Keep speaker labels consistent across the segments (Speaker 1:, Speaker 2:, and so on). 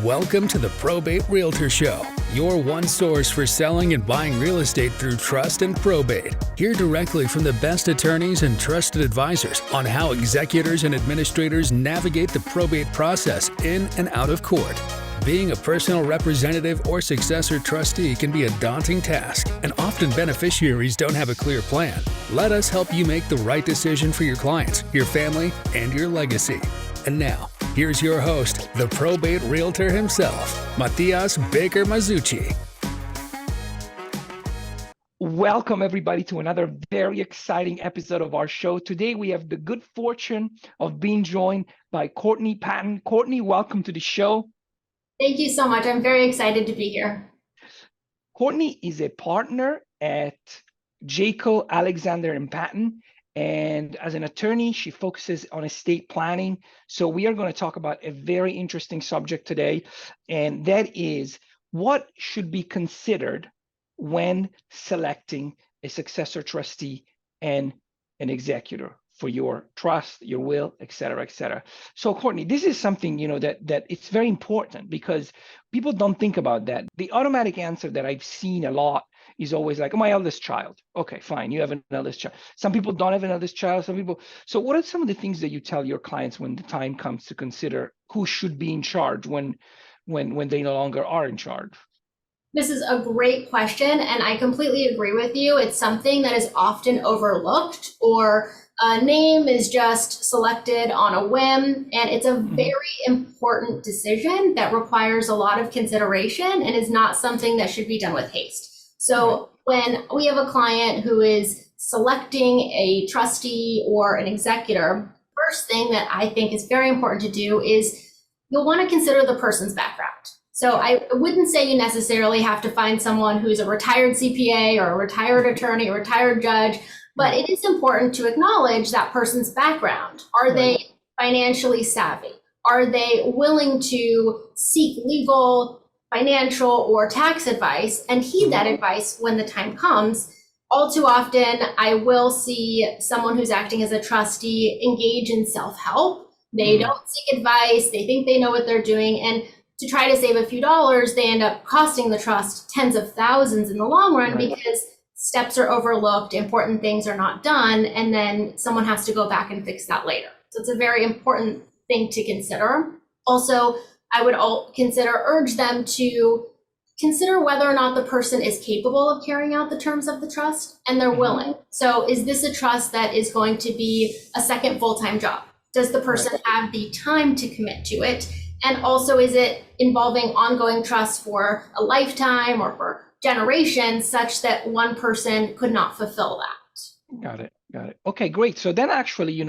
Speaker 1: Welcome to the Probate Realtor Show, your one source for selling and buying real estate through trust and probate. Hear directly from the best attorneys and trusted advisors on how executors and administrators navigate the probate process in and out of court. Being a personal representative or successor trustee can be a daunting task, and often beneficiaries don't have a clear plan. Let us help you make the right decision for your clients, your family, and your legacy. And now, here's your host, the probate realtor himself, Matias Baker Masucci.
Speaker 2: Welcome, everybody, to another very exciting episode of our show. Today, we have the good fortune of being joined by Courtney Patton. Courtney, welcome to the show.
Speaker 3: Thank you so much. I'm very excited to be here.
Speaker 2: Courtney is a partner at Jaco, Alexander & Patton. And as an attorney, she focuses on estate planning. So we are going to talk about a very interesting subject today, and that is what should be considered when selecting a successor trustee and an executor for your trust, your will, et cetera, et cetera. So Courtney, this is something, that it's very important because people don't think about that. The automatic answer that I've seen a lot is always like, oh, my eldest child. Okay, fine, you have an eldest child. Some people don't have an eldest child, some people. So what are some of the things that you tell your clients when the time comes to consider who should be in charge when they no longer are in charge?
Speaker 3: This is a great question, and I completely agree with you. It's something that is often overlooked, or a name is just selected on a whim, and it's a very important decision that requires a lot of consideration and is not something that should be done with haste. So when we have a client who is selecting a trustee or an executor, first thing that I think is very important to do is you'll want to consider the person's background. So I wouldn't say you necessarily have to find someone who's a retired CPA or a retired attorney or retired judge, but it is important to acknowledge that person's background. Are they financially savvy? Are they willing to seek legal, financial, or tax advice and heed that advice when the time comes? All too often, I will see someone who's acting as a trustee engage in self-help. They don't seek advice. They think they know what they're doing. And to try to save a few dollars, they end up costing the trust tens of thousands in the long run because steps are overlooked, important things are not done, and then someone has to go back and fix that later. So it's a very important thing to consider. Also, I would urge them to consider whether or not the person is capable of carrying out the terms of the trust and they're willing. So is this a trust that is going to be a second full-time job? Does the person have the time to commit to it? And also, is it involving ongoing trust for a lifetime or for generations such that one person could not fulfill that?
Speaker 2: Got it. Okay, great. So then actually,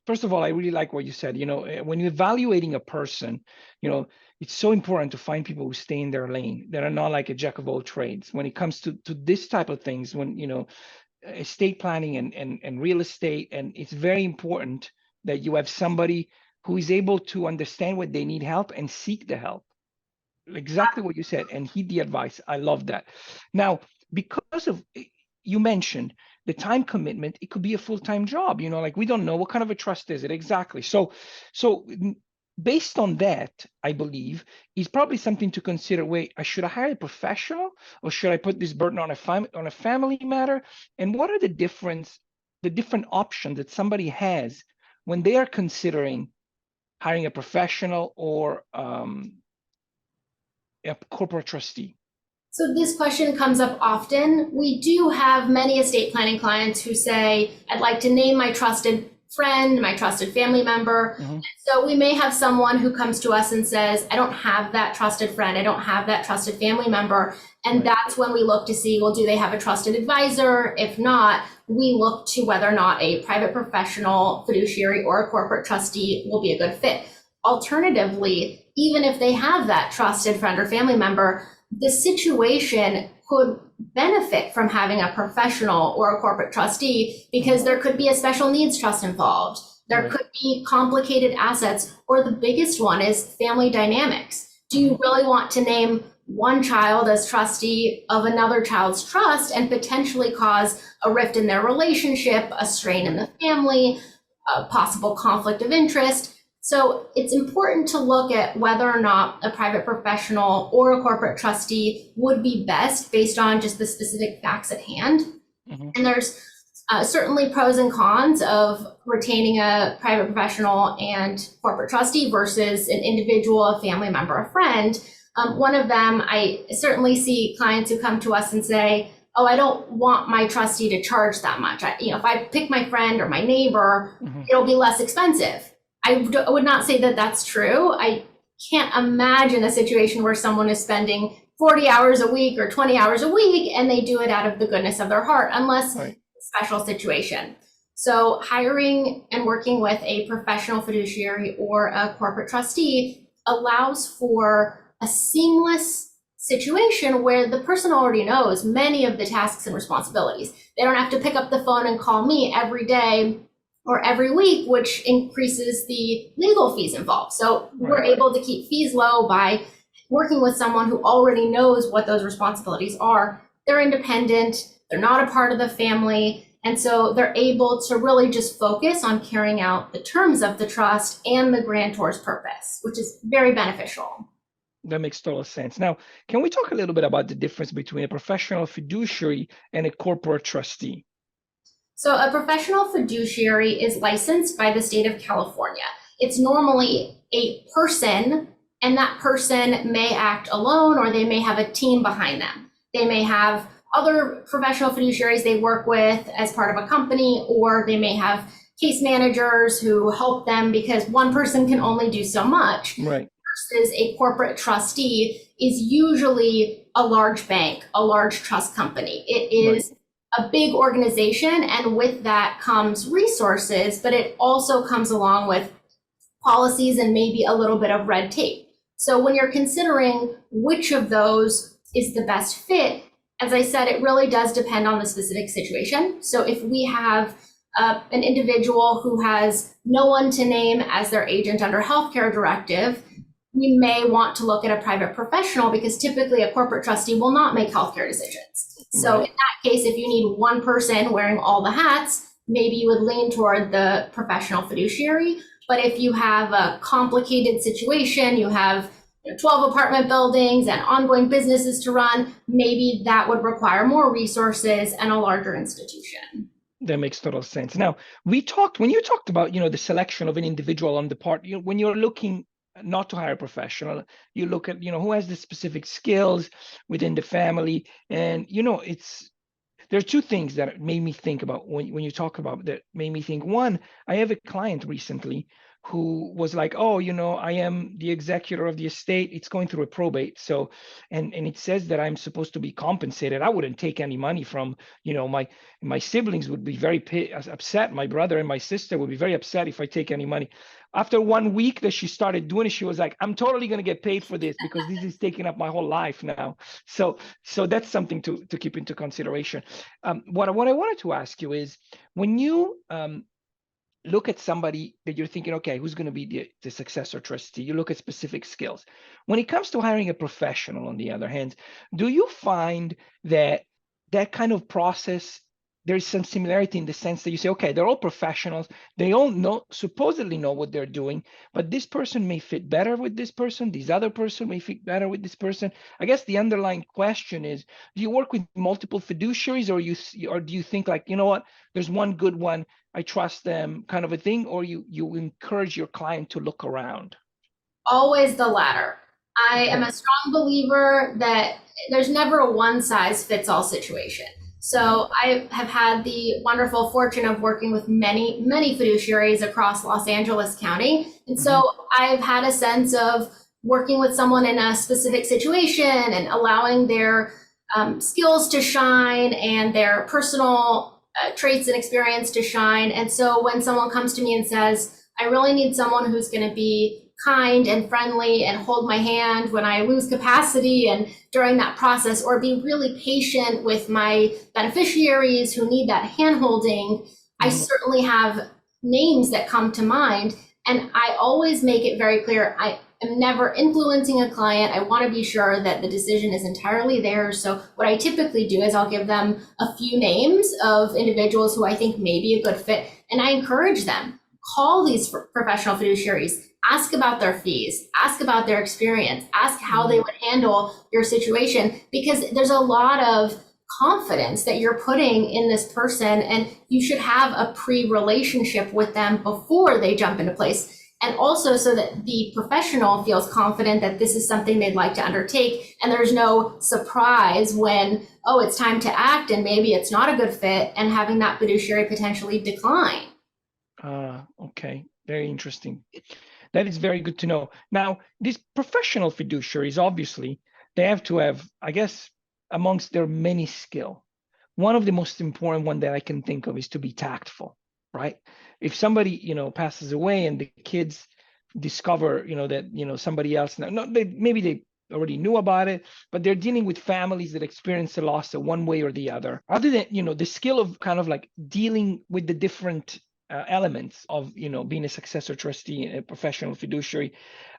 Speaker 2: first of all, I really like what you said. When you're evaluating a person, it's so important to find people who stay in their lane, that are not like a jack of all trades. When it comes to this type of things, when, estate planning and real estate, and it's very important that you have somebody who is able to understand what they need help and seek the help. Exactly what you said, and heed the advice. I love that. Now, because of, you mentioned the time commitment, it could be a full-time job, like we don't know what kind of a trust is it exactly. So based on that, I believe is probably something to consider. Wait, should I hire a professional, or should I put this burden on a family matter? And what are the different options that somebody has when they are considering hiring a professional or a corporate trustee?
Speaker 3: So this question comes up often. We do have many estate planning clients who say, I'd like to name my trusted friend, my trusted family member. So we may have someone who comes to us and says, I don't have that trusted friend, I don't have that trusted family member. And that's when we look to see, well, do they have a trusted advisor? If not, we look to whether or not a private professional, fiduciary, or a corporate trustee will be a good fit. Alternatively, even if they have that trusted friend or family member, the situation could benefit from having a professional or a corporate trustee, because there could be a special needs trust involved. There could be complicated assets, or the biggest one is family dynamics. Do you really want to name one child as trustee of another child's trust and potentially cause a rift in their relationship, a strain in the family, a possible conflict of interest? So it's important to look at whether or not a private professional or a corporate trustee would be best based on just the specific facts at hand.
Speaker 2: Mm-hmm.
Speaker 3: And there's certainly pros and cons of retaining a private professional and corporate trustee versus an individual, a family member, a friend. One of them, I certainly see clients who come to us and say, oh, I don't want my trustee to charge that much. If I pick my friend or my neighbor,
Speaker 2: Mm-hmm.
Speaker 3: it'll be less expensive. I would not say that that's true. I can't imagine a situation where someone is spending 40 hours a week or 20 hours a week and they do it out of the goodness of their heart, unless
Speaker 2: Right.
Speaker 3: it's a special situation. So hiring and working with a professional fiduciary or a corporate trustee allows for a seamless situation where the person already knows many of the tasks and responsibilities. They don't have to pick up the phone and call me every day or every week, which increases the legal fees involved. So we're able to keep fees low by working with someone who already knows what those responsibilities are. They're independent, they're not a part of the family, and so they're able to really just focus on carrying out the terms of the trust and the grantor's purpose, which is very beneficial.
Speaker 2: That makes total sense. Now, can we talk a little bit about the difference between a professional fiduciary and a corporate trustee?
Speaker 3: So a professional fiduciary is licensed by the state of California. It's normally a person, and that person may act alone or they may have a team behind them. They may have other professional fiduciaries they work with as part of a company, or they may have case managers who help them because one person can only do so much.
Speaker 2: Right.
Speaker 3: Versus a corporate trustee is usually a large bank, a large trust company. It is a big organization, and with that comes resources, but it also comes along with policies and maybe a little bit of red tape. So when you're considering which of those is the best fit, as I said, it really does depend on the specific situation. So if we have an individual who has no one to name as their agent under healthcare directive, we may want to look at a private professional because typically a corporate trustee will not make healthcare decisions. So in that case, if you need one person wearing all the hats, maybe you would lean toward the professional fiduciary. But if you have a complicated situation, you have 12 apartment buildings and ongoing businesses to run, maybe that would require more resources and a larger institution.
Speaker 2: That makes total sense. Now, when you talked about, the selection of an individual on the part, when you're looking not to hire a professional, you look at, who has the specific skills within the family. And, there are two things that made me think about when you talk about that made me think. One, I have a client recently who was like, oh, I am the executor of the estate. It's going through a probate. So, and it says that I'm supposed to be compensated. I wouldn't take any money from, my siblings would be very upset. My brother and my sister would be very upset if I take any money. After 1 week that she started doing it, she was like, I'm totally going to get paid for this because this is taking up my whole life now. So that's something to keep into consideration. What I wanted to ask you is, when you look at somebody that you're thinking, okay, who's going to be the successor trustee? You look at specific skills. When it comes to hiring a professional, on the other hand, do you find that kind of process, there's some similarity in the sense that you say, okay, they're all professionals. They all supposedly know what they're doing, but this person may fit better with this person. This other person may fit better with this person. I guess the underlying question is, do you work with multiple fiduciaries, or do you think like, what, there's one good one, I trust them, kind of a thing, or you encourage your client to look around?
Speaker 3: Always the latter. I am a strong believer that there's never a one size fits all situation. So I have had the wonderful fortune of working with many, many fiduciaries across Los Angeles County. And so I've had a sense of working with someone in a specific situation and allowing their skills to shine and their personal traits and experience to shine. And so when someone comes to me and says, I really need someone who's going to be kind and friendly and hold my hand when I lose capacity and during that process, or be really patient with my beneficiaries who need that hand holding, I certainly have names that come to mind. And I always make it very clear, I am never influencing a client. I want to be sure that the decision is entirely theirs. So what I typically do is I'll give them a few names of individuals who I think may be a good fit. And I encourage them, call these professional fiduciaries, ask about their fees, ask about their experience, ask how they would handle your situation, because there's a lot of confidence that you're putting in this person, and you should have a pre-relationship with them before they jump into place. And also so that the professional feels confident that this is something they'd like to undertake, and there's no surprise when, oh, it's time to act and maybe it's not a good fit, and having that fiduciary potentially decline.
Speaker 2: Okay, very interesting. That is very good to know. Now, these professional fiduciaries, obviously, they have to have, I guess, amongst their many skill, one of the most important one that I can think of is to be tactful, right? If somebody, passes away and the kids discover, that, somebody else, maybe they already knew about it, but they're dealing with families that experience the loss in one way or the other. Other than, the skill of kind of like dealing with the different elements of, being a successor trustee and a professional fiduciary.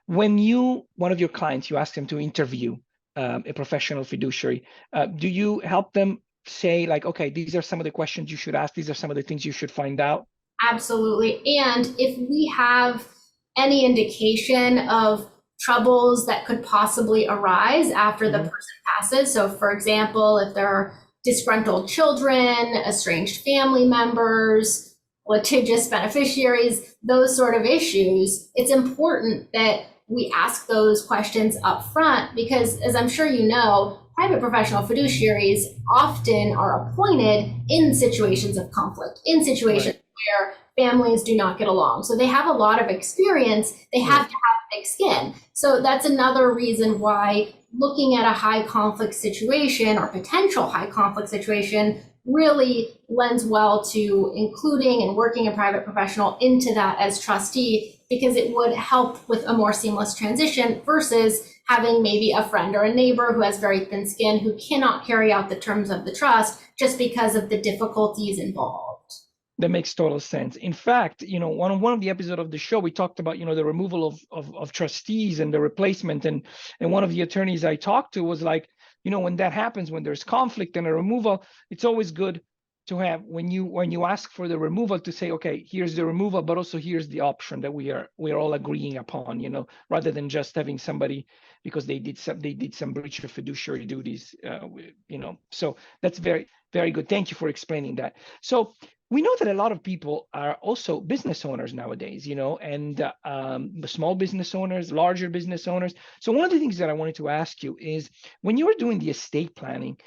Speaker 2: When one of your clients, you ask them to interview a professional fiduciary, do you help them say like, okay, these are some of the questions you should ask, these are some of the things you should find out?
Speaker 3: Absolutely. And if we have any indication of troubles that could possibly arise after the person passes, so for example, if there are disgruntled children, estranged family members, litigious beneficiaries, those sort of issues, it's important that we ask those questions up front, because as I'm sure you know, private professional fiduciaries often are appointed in situations of conflict, in situations where families do not get along. So they have a lot of experience. They have to have thick skin. So that's another reason why looking at a high conflict situation or potential high conflict situation really lends well to including and working a private professional into that as trustee, because it would help with a more seamless transition versus having maybe a friend or a neighbor who has very thin skin who cannot carry out the terms of the trust just because of the difficulties involved.
Speaker 2: That makes total sense. In fact, one of the episodes of the show, we talked about, the removal of trustees and the replacement. And one of the attorneys I talked to was like, when that happens, when there's conflict and a removal, it's always good to have, when you ask for the removal, to say, okay, here's the removal, but also here's the option that we're all agreeing upon, rather than just having somebody because they did some breach of fiduciary duties, So that's very, very good. Thank you for explaining that. So we know that a lot of people are also business owners nowadays, and small business owners, larger business owners. So one of the things that I wanted to ask you is, when you were doing the estate planning,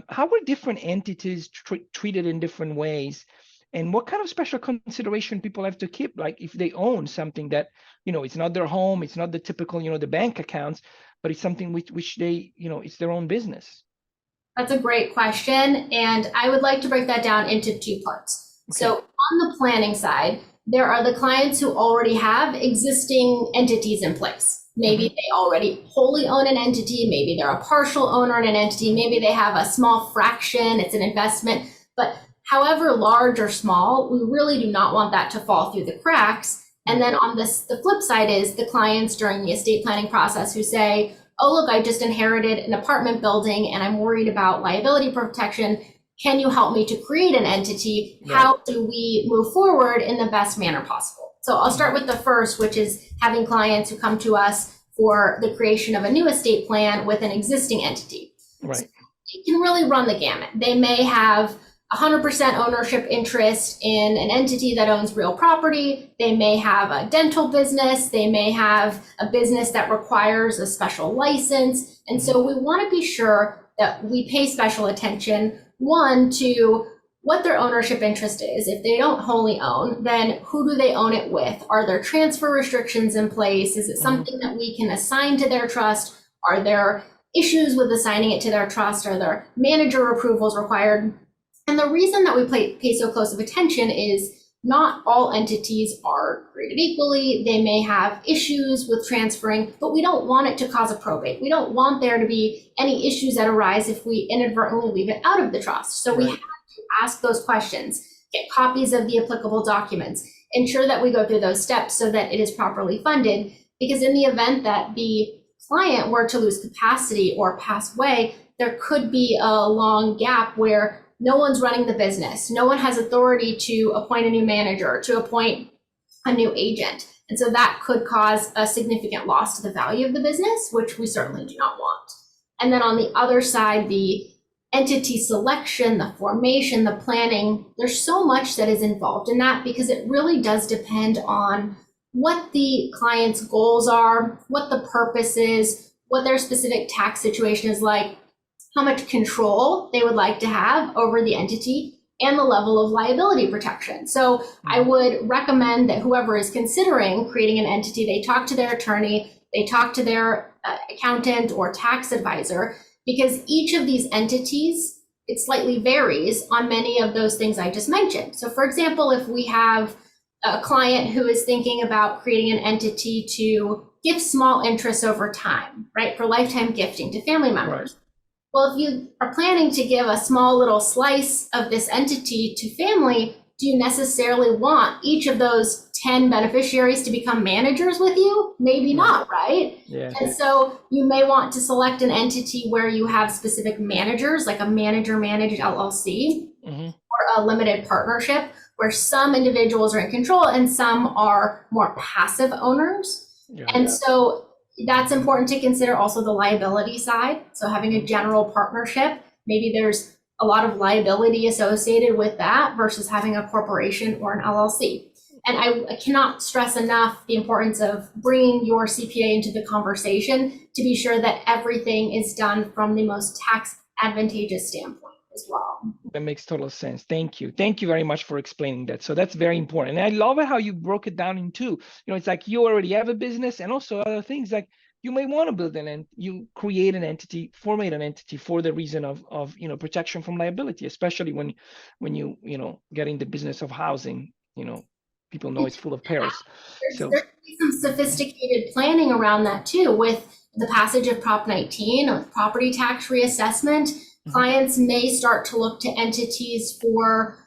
Speaker 2: how were different entities treated in different ways? And what kind of special consideration people have to keep, like if they own something that, it's not their home, it's not the typical, the bank accounts, but it's something which they, it's their own business?
Speaker 3: That's a great question. And I would like to break that down into two parts. Okay. So on the planning side, there are the clients who already have existing entities in place. Maybe they already wholly own an entity. Maybe they're a partial owner in an entity. Maybe they have a small fraction. It's an investment. But however large or small, we really do not want that to fall through the cracks. And then on the flip side is the clients during the estate planning process who say, oh, look, I just inherited an apartment building and I'm worried about liability protection. Can you help me to create an entity? Right. How do we move forward in the best manner possible? So I'll start with the first, which is having clients who come to us for the creation of a new estate plan with an existing entity. Right. So you can really run the gamut. They may have 100% ownership interest in an entity that owns real property. They may have a dental business. They may have a business that requires a special license. And so we want to be sure that we pay special attention, one, to what their ownership interest is. If they don't wholly own, then who do they own it with? Are there transfer restrictions in place? Is it something that we can assign to their trust? Are there issues with assigning it to their trust? Are there manager approvals required? And the reason that we pay so close of attention is not all entities are created equally. They may have issues with transferring, but we don't want it to cause a probate. We don't want there to be any issues that arise if we inadvertently leave it out of the trust. So we have to ask those questions, get copies of the applicable documents, ensure that we go through those steps so that it is properly funded. Because in the event that the client were to lose capacity or pass away, there could be a long gap where no one's running the business. No one has authority to appoint a new manager, to appoint a new agent. And so that could cause a significant loss to the value of the business, which we certainly do not want. And then on the other side, the entity selection, the formation, the planning, there's so much that is involved in that because it really does depend on what the client's goals are, what the purpose is, what their specific tax situation is like, how much control they would like to have over the entity, and the level of liability protection. So I would recommend that whoever is considering creating an entity, they talk to their attorney, they talk to their accountant or tax advisor, because each of these entities, it slightly varies on many of those things I just mentioned. So for example, if we have a client who is thinking about creating an entity to give small interest over time, right, for lifetime gifting to family members. Right. Well, if you are planning to give a small little slice of this entity to family, do you necessarily want each of those 10 beneficiaries to become managers with you? Maybe not, right? Yeah. And so you may want to select an entity where you have specific managers, like a manager-managed LLC, or a limited partnership, where some individuals are in control and some are more passive owners. Yeah. And so that's important to consider also the liability side. So having a general partnership, maybe there's a lot of liability associated with that versus having a corporation or an LLC. And I cannot stress enough the importance of bringing your CPA into the conversation to be sure that everything is done from the most tax advantageous standpoint as well.
Speaker 2: That makes total sense. Thank you. Thank you very much for explaining that. So that's very important. And I love how you broke it down in two. It's like you already have a business and also other things like you may want to build you create an entity, formate an entity for the reason of protection from liability, especially when you get in the business of housing, people know it's full of perils.
Speaker 3: There's some sophisticated planning around that too, with the passage of Prop 19 or property tax reassessment. Clients may start to look to entities for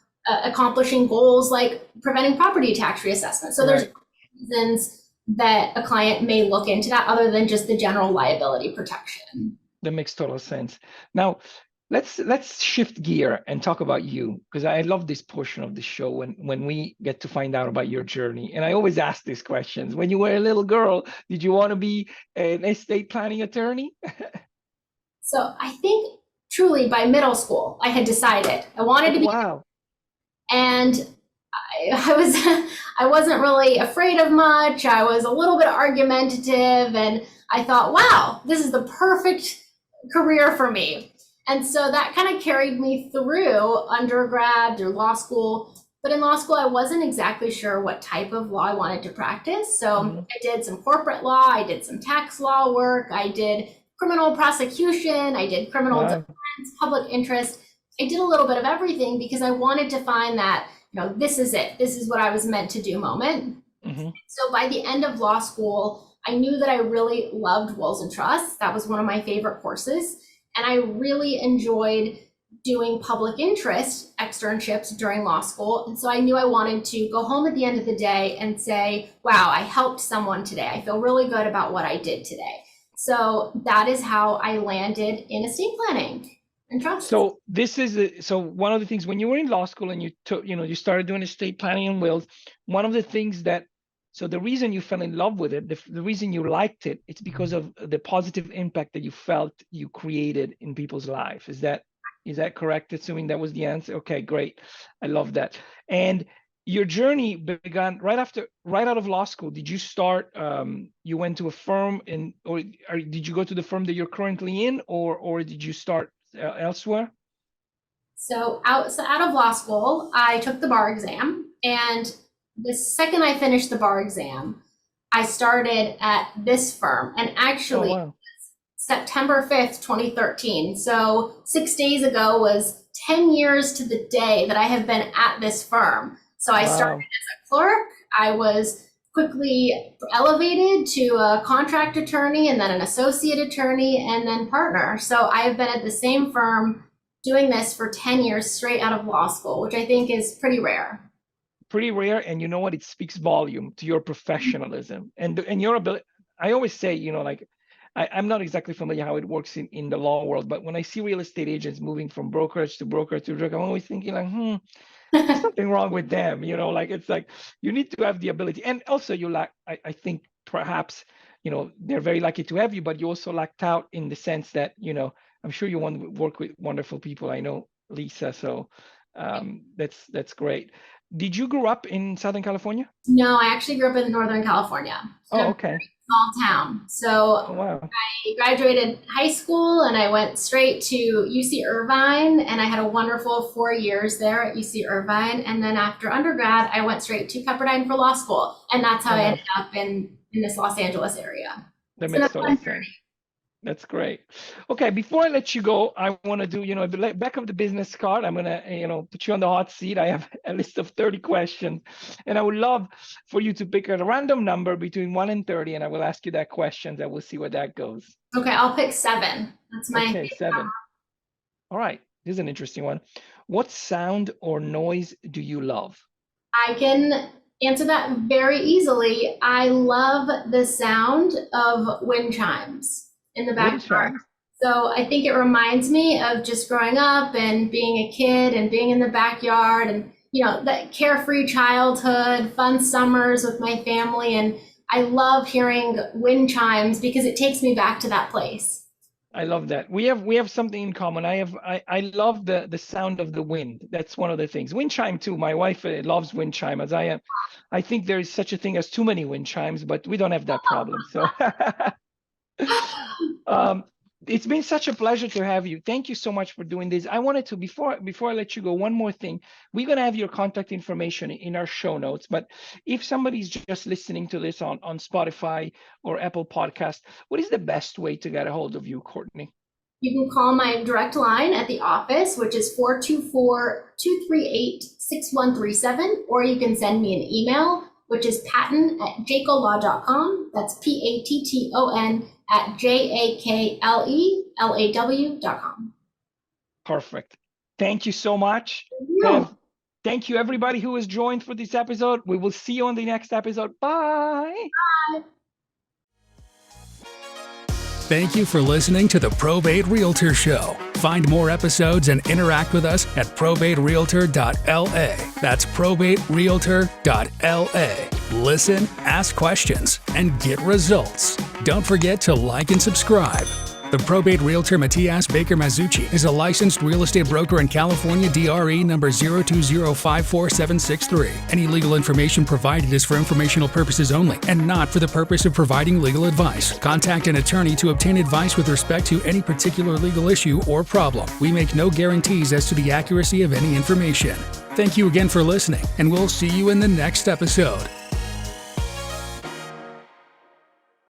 Speaker 3: accomplishing goals like preventing property tax reassessment. So there's reasons that a client may look into that other than just the general liability protection.
Speaker 2: That makes total sense. Now, let's shift gear and talk about you, because I love this portion of the show when we get to find out about your journey. And I always ask these questions. When you were a little girl, did you want to be an estate planning attorney?
Speaker 3: So I think truly by middle school, I had decided I wanted to be.
Speaker 2: Wow.
Speaker 3: And I wasn't really afraid of much. I was a little bit argumentative, and I thought, wow, this is the perfect career for me. And so that kind of carried me through undergrad, through law school. But in law school, I wasn't exactly sure what type of law I wanted to practice. So I did some corporate law, I did some tax law work, I did criminal prosecution, I did criminal defense, public interest. I did a little bit of everything because I wanted to find that, this is it. This is what I was meant to do moment. So by the end of law school, I knew that I really loved wills and trusts. That was one of my favorite courses. And I really enjoyed doing public interest externships during law school. And so I knew I wanted to go home at the end of the day and say, wow, I helped someone today. I feel really good about what I did today. So that is how I landed in estate planning and trust.
Speaker 2: So this is so one of the things when you were in law school and you started doing estate planning and wills, one of the things so the reason you fell in love with it, the reason you liked it, it's because of the positive impact that you felt you created in people's life. Is that correct? Assuming that was the answer. Okay, great. I love that. And your journey began right out of law school. Did you start? You went to a firm, or did you go to the firm that you're currently in, or did you start elsewhere?
Speaker 3: So out of law school, I took the bar exam, and the second I finished the bar exam, I started at this firm, and actually September 5th, 2013. So 6 days ago was 10 years to the day that I have been at this firm. So I started as a clerk. I was quickly elevated to a contract attorney and then an associate attorney and then partner. So I have been at the same firm doing this for 10 years straight out of law school, which I think is pretty rare.
Speaker 2: Pretty rare. And you know what? It speaks volume to your professionalism and your ability. I always say, I'm not exactly familiar how it works in the law world, but when I see real estate agents moving from brokerage to broker to broker, I'm always thinking There's nothing wrong with them, like it's like you need to have the ability. And also you lack, I think perhaps, they're very lucky to have you, but you also lacked out in the sense that, I'm sure you want to work with wonderful people. I know Lisa, so that's great. Did you grow up in Southern California?
Speaker 3: No, I actually grew up in Northern California.
Speaker 2: Oh, okay.
Speaker 3: Small town. So
Speaker 2: Oh, wow.
Speaker 3: I graduated high school and I went straight to UC Irvine, and I had a wonderful 4 years there at UC Irvine. And then after undergrad, I went straight to Pepperdine for law school. And that's how I ended up in this Los Angeles area.
Speaker 2: That makes total sense. That's great. Okay, before I let you go, I want to do, the back of the business card. I'm going to, put you on the hot seat. I have a list of 30 questions, and I would love for you to pick a random number between 1 and 30, and I will ask you that question, and we'll see where that goes.
Speaker 3: Okay, I'll pick 7. That's my
Speaker 2: Okay, 7. All right, this is an interesting one. What sound or noise do you love?
Speaker 3: I can answer that very easily. I love the sound of wind chimes in the backyard. So I think it reminds me of just growing up and being a kid and being in the backyard and, that carefree childhood, fun summers with my family. And I love hearing wind chimes because it takes me back to that place.
Speaker 2: I love that. We have something in common. I love the sound of the wind. That's one of the things. Wind chime too. My wife loves wind chime as I am. I think there is such a thing as too many wind chimes, but we don't have that problem. So it's been such a pleasure to have you. Thank you so much for doing this. I wanted to, before I let you go, one more thing. We're going to have your contact information in our show notes, but if somebody's just listening to this on Spotify or Apple Podcast, what is the best way to get a hold of you, Courtney?
Speaker 3: You can call my direct line at the office, which is 424-238-6137, or you can send me an email, which is patton@jacolaw.com. That's PATTON@JAKLELAW.com.
Speaker 2: Perfect. Thank you so much. Thank you, everybody who has joined for this episode. We will see you on the next episode. Bye.
Speaker 3: Bye.
Speaker 1: Thank you for listening to the Probate Realtor Show. Find more episodes and interact with us at probaterealtor.la. That's probaterealtor.la. Listen, ask questions, and get results. Don't forget to like and subscribe. The Probate Realtor Matias Baker Masucci is a licensed real estate broker in California, DRE number 020547763. Any legal information provided is for informational purposes only and not for the purpose of providing legal advice. Contact an attorney to obtain advice with respect to any particular legal issue or problem. We make no guarantees as to the accuracy of any information. Thank you again for listening, and we'll see you in the next episode.